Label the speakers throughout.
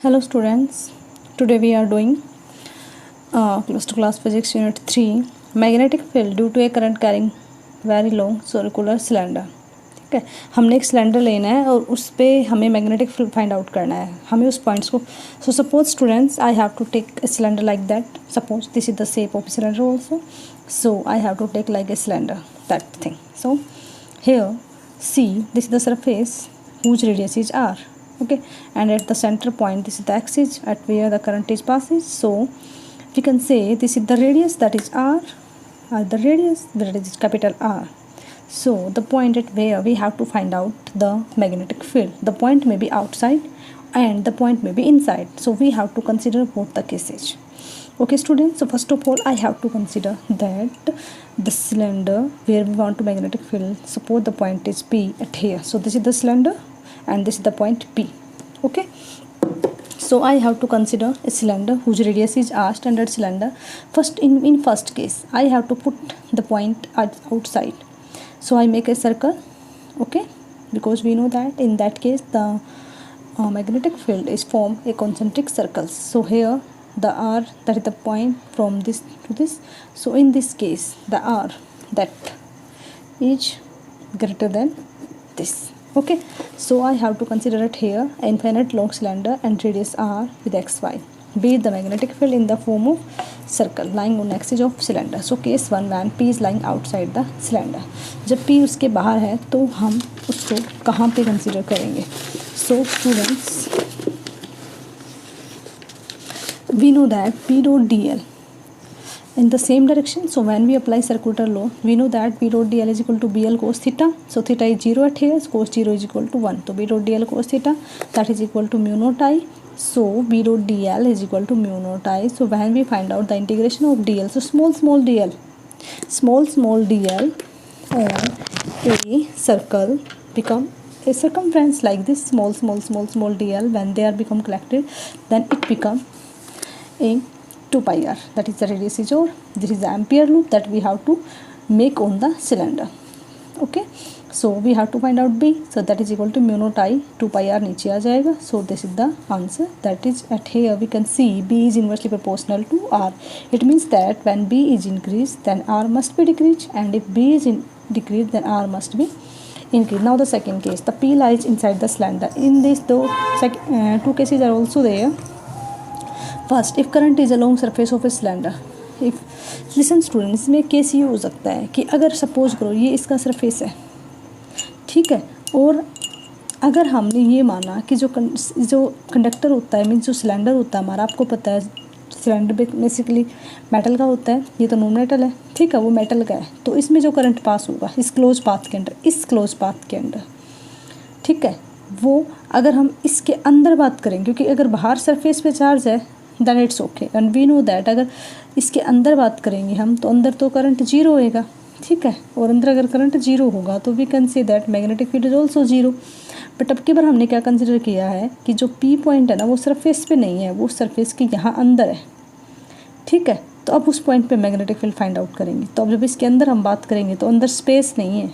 Speaker 1: Hello students, today we are doing close to class physics unit 3 magnetic field due to a current carrying very long circular cylinder। ठीक है, हमने एक cylinder लेना है और उस पर हमें मैग्नेटिक फील्ड फाइंड आउट करना है, हमें उस पॉइंट्स को। So suppose students I have to take a cylinder like that, suppose this is the shape of cylinder also, so I have to take like a cylinder that thing. So here see this is the surface whose radius is r, okay, and at the center point this is the axis at where the current is passes. So we can say this is the radius, that is r, or the radius that is capital R. So the point at where we have to find out the magnetic field, the point may be outside and the point may be inside, so we have to consider both the cases. Okay students, so first of all I have to consider that the cylinder where we want to magnetic field, suppose the point is P at here, so this is the cylinder and this is the point P. Okay, so I have to consider a cylinder whose radius is r, standard cylinder. First in first case I have to put the point outside, so I make a circle, okay, because we know that in that case the magnetic field is form a concentric circles. So here the r, that is the point from this to this, so in this case the r that is greater than this. Okay, so I have to consider it here infinite long cylinder and radius r with xy, be the magnetic field in the form of circle lying on axis of cylinder. So case 1 when p is lying outside the cylinder, जब p उसके बाहर है तो हम उसको कहाँ पे consider करेंगे? So students we know that P dot dl in the same direction, so when we apply circular law we know that P dot dl is equal to bl cos theta, so theta is 0 at here, cos 0 is equal to 1, so B dot dl cos theta that is equal to mu naught I, so B dot dl is equal to mu naught I. So when we find out the integration of dl, so small dl on a circle become a circumference like this, small dl, when they are become collected then it become a 2 pi r, that is the radius is r. This is the ampere loop that we have to make on the cylinder. Okay, so we have to find out b, so that is equal to mu naught I, 2 pi r नीचे आ जाएगा. So this is the answer, that is at here we can see b is inversely proportional to r. It means that when b is increased then r must be decreased, and if b is decreased then r must be increased. Now the second case, the p lies inside the cylinder. In this though two cases are also there. First, if current is along surface of a cylinder, if listen students, इसमें case ये हो सकता है कि अगर suppose करो ये इसका सरफेस है, ठीक है, और अगर हमने ये माना कि जो कंडक्टर होता है मीन्स जो सिलेंडर होता है हमारा, आपको पता है सिलेंडर बेसिकली मेटल का होता है, ये तो नॉन मेटल है, ठीक है, वो मेटल का है, तो इसमें जो करंट पास होगा इस क्लोज पाथ के अंदर, इस क्लोज पाथ के अंदर, ठीक है, वो अगर हम इसके अंदर बात करें, क्योंकि अगर बाहर सरफेस पे चार्ज है then it's okay, and we know that अगर इसके अंदर बात करेंगे हम तो अंदर तो करंट जीरो होएगा, ठीक है, और अंदर अगर करंट जीरो होगा तो we can say that magnetic field is also zero. But अब की बार हमने क्या कंसिडर किया है कि जो पी पॉइंट है ना वो सरफेस पे नहीं है, वो सरफेस के यहाँ अंदर है, ठीक है, तो अब उस पॉइंट पे मैग्नेटिक फील्ड फाइंड आउट करेंगे। तो अब जब इसके अंदर हम बात करेंगे तो अंदर स्पेस नहीं है,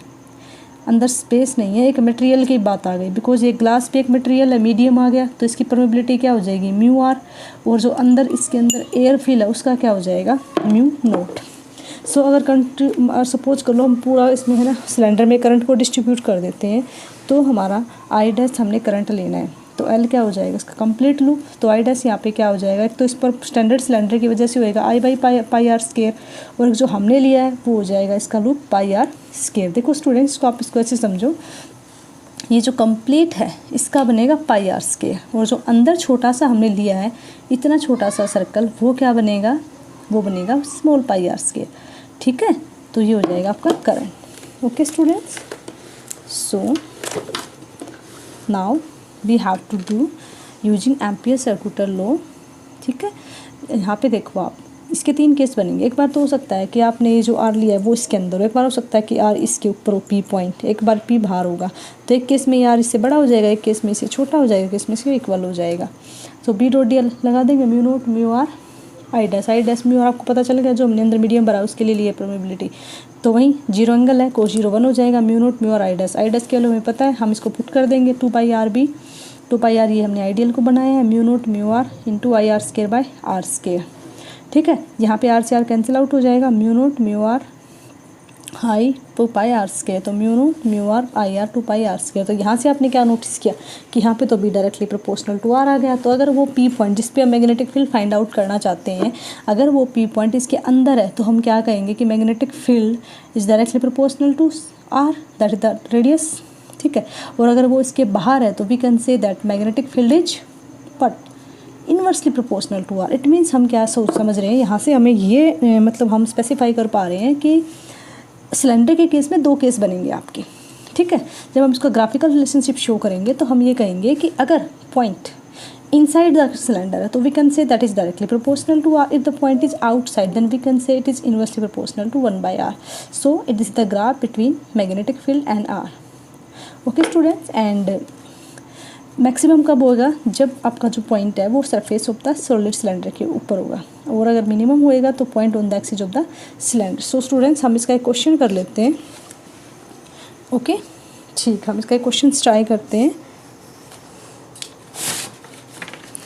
Speaker 1: अंदर स्पेस नहीं है, एक मटेरियल की बात आ गई, बिकॉज ये ग्लास पे एक मटेरियल है, मीडियम आ गया, तो इसकी परमेबिलिटी क्या हो जाएगी म्यू आर, और जो अंदर इसके अंदर एयर फिल है उसका क्या हो जाएगा म्यू नोट। सो अगर सपोज कर लो हम पूरा इसमें है ना सिलेंडर में करंट को डिस्ट्रीब्यूट कर देते हैं, तो हमारा आई डैश हमने करंट लेना है, तो एल क्या हो जाएगा इसका कंप्लीट लूप, तो आई डैश यहाँ पे क्या हो जाएगा, एक तो इस पर स्टैंडर्ड सिलेंडर की वजह से होएगा आई बाई पाई आर स्केयर, और जो हमने लिया है वो हो जाएगा इसका लूप पाई आर स्केयर। देखो स्टूडेंट्स को आप इसको ऐसे समझो, ये जो कंप्लीट है इसका बनेगा पाई आर स्केयर, और जो अंदर छोटा सा हमने लिया है इतना छोटा सा सर्कल वो क्या बनेगा, वो बनेगा स्मॉल पाई आर स्केयर, ठीक है, तो ये हो जाएगा आपका current. Okay students, so now we have to do using Ampere circular law, ठीक है। यहाँ पे देखो आप इसके 3 केस बनेंगे, एक बार तो हो सकता है कि आपने ये जो आर लिया है वो इसके अंदर हो, एक बार हो सकता है कि आर इसके ऊपर हो पी पॉइंट, एक बार पी बाहर होगा, तो एक केस में आर इससे बड़ा हो जाएगा, एक केस में इससे छोटा हो जाएगा, एक केस में इसके इक्वल हो जाएगा। तो बी डॉट डी एल लगा देंगे mu naught mu are i dash mu r, आपको पता चल गया जो हमने अंदर मीडियम भरा उसके लिए लिए परमेबिलिटी, तो वहीं जीरो एंगल है, कोस 0 1 हो जाएगा mu naught mu are i dash के लिए हमें पता है, हम इसको पुट कर देंगे 2 pi R B two pi R ये हमने आइडियल को बनाया है, mu naught mu R into I R square by are square. ठीक है, यहाँ पे आर से आर कैंसिल आउट हो जाएगा, mu naught mu are I two pi R square, तो mu naught mu are I R two pi R square. तो यहाँ से आपने क्या नोटिस किया कि यहाँ पे तो B directly proportional to R आ गया। तो अगर वो पी पॉइंट जिस पे हम मैग्नेटिक फील्ड फाइंड आउट करना चाहते हैं, अगर वो पी पॉइंट इसके अंदर है तो हम क्या कहेंगे कि magnetic field is directly proportional to r, that is the radius. ठीक है, और अगर वो इसके बाहर है तो we can say that magnetic field is but inversely proportional to r. It means हम क्या समझ रहे हैं यहाँ से, हमें ये मतलब हम स्पेसिफाई कर पा रहे हैं कि सिलेंडर के केस में दो केस बनेंगे आपके। ठीक है, जब हम इसका ग्राफिकल रिलेशनशिप शो करेंगे तो हम ये कहेंगे कि अगर पॉइंट इनसाइड द सिलेंडर है तो we can say that is directly proportional to r, if the point is outside then we can say it is inversely proportional to 1/r। So it is the graph between magnetic field and r. Okay students, and maximum कब होगा, जब आपका जो point है वो surface of the solid cylinder के ऊपर होगा, और अगर मिनिमम होएगा तो point on the axis of the cylinder. So students, हम इसका एक क्वेश्चन कर लेते हैं। ओके ठीक, हम इसका एक क्वेश्चन ट्राई करते हैं।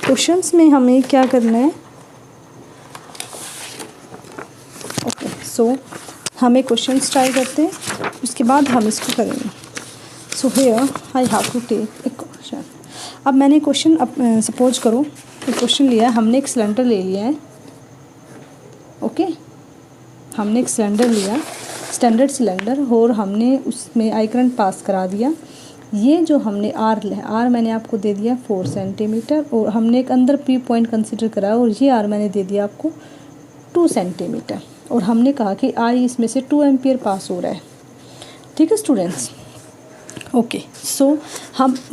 Speaker 1: क्वेश्चंस में हमें क्या करना है, ओके सो हमें क्वेश्चन ट्राई करते हैं, उसके बाद हम इसको करेंगे। So here I have to take a question. अब मैंने क्वेश्चन सपोज करो एक क्वेश्चन लिया है, हमने एक सिलेंडर ले लिया है। ओके, हमने एक सिलेंडर लिया, स्टैंडर्ड सिलेंडर, और हमने उसमें आई करंट पास करा दिया। ये जो हमने आर लिया, आर मैंने आपको दे दिया 4 सेंटीमीटर, और हमने एक अंदर पी पॉइंट कंसिडर करा और ये आर मैंने दे दिया आपको 2 सेंटीमीटर, और हमने कहा कि आई इसमें से 2 एम्पियर पास हो रहा है। ठीक है स्टूडेंट्स, ओके सो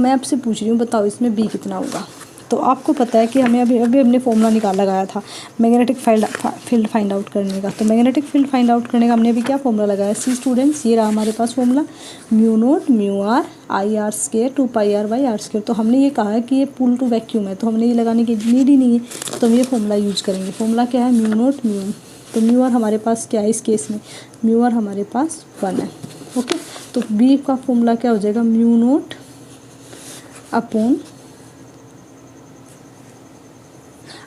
Speaker 1: मैं आपसे पूछ रही हूँ, बताओ इसमें बी कितना होगा। तो आपको पता है कि हमें अभी हमने फॉर्मूला लगाया था मैग्नेटिक फील्ड फाइंड आउट करने का। तो मैग्नेटिक फील्ड फाइंड आउट करने का हमने अभी क्या फॉर्मूला लगाया, सी स्टूडेंट्स, ये रहा हमारे पास formula, mu naught mu are I R square 2πr by are square. तो हमने ये कहा है कि ये पुल टू वैक्यूम है, तो हमने ये लगाने की नीड ही नहीं है, तो हम ये फॉर्मूला यूज करेंगे। फॉर्मूला क्या है, म्यू नोट म्यू, तो म्यू आर हमारे पास क्या है इस केस में, म्यू आर हमारे पास 1 है। ओके, तो बी का फॉर्मूला क्या हो जाएगा, म्यू नोट अपॉन,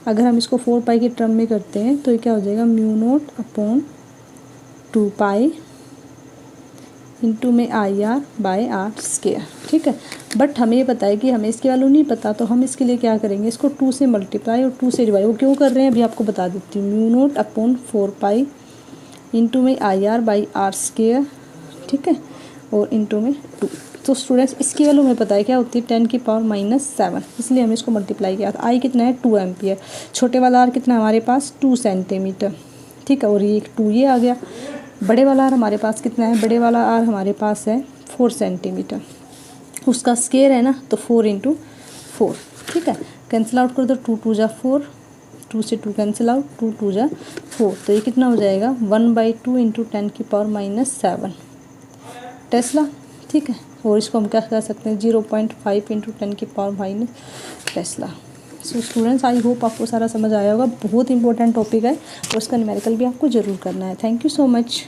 Speaker 1: अगर हम इसको 4π के टर्म में करते हैं तो ये क्या हो जाएगा, म्यू नोट अपॉन 2π इंटू में I r by are square. ठीक है, बट हमें ये पता है कि हमें इसके वैल्यू नहीं पता, तो हम इसके लिए क्या करेंगे, इसको 2 से मल्टीप्लाई और 2 से डिवाइड। वो क्यों कर रहे हैं अभी आपको बता देती हूँ, म्यू नोट अपॉन 4π इंटू में I r by are square. ठीक है, और इंटू में 2। तो स्टूडेंट्स इसकी वैल्यू हमें पता है क्या होती है, 10⁻⁷, इसलिए हमने इसको मल्टीप्लाई किया। आई कितना है 2 एम्पियर, छोटे वाला आर कितना है हमारे पास 2 सेंटीमीटर। ठीक है, और ये 2 ये आ गया। बड़े वाला आर हमारे पास कितना है, बड़े वाला आर हमारे पास है 4 सेंटीमीटर, उसका स्केयर है ना, तो 4 × 4। ठीक है, कैंसिल आउट कर दो, 2 × 2 = 4, 2 से 2 कैंसिल आउट, 2 × 2 = 4, तो ये कितना हो जाएगा 1/2 × 10⁻⁷ टेस्ला। ठीक है, और इसको हम क्या कह सकते हैं 0.5 × 10⁻⁻ Tesla. So students, I hope आपको सारा समझ आया होगा। बहुत इंपॉर्टेंट टॉपिक है और उसका न्यूमेरिकल भी आपको ज़रूर करना है। Thank you so much.